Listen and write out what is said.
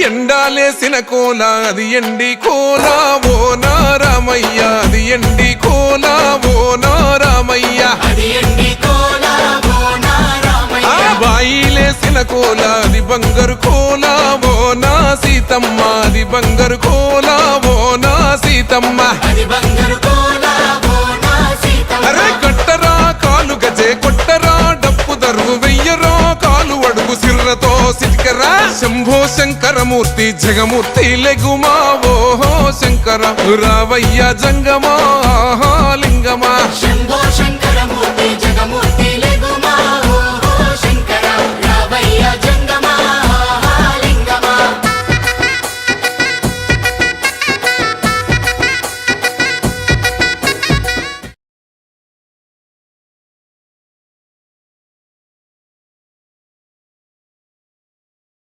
ఎండాలేసిన కోల అది ఎండి కోల ఓ నారామయ్య అది ఎండి కోల ఓ నారామయ్య బాయిలేసిన కోల అది బంగారు కోల ఓ నా సీతమ్మ అది బంగారు కోల ఓ నా సీతమ్మ అరే కట్టరా కాలు గజే కొట్టరా డప్పు దరువు వెయ్యరో కాలు అడుగు సిర్రతో సిటికరా శంభో శంకరమూర్తి జగమూర్తి లెగుమా ఓహో శంకర రావయ్య జంగమా లింగమా శంభో శంకరమూర్తి జగమూర్తి లెగుమా ఓహో శంకర రావయ్య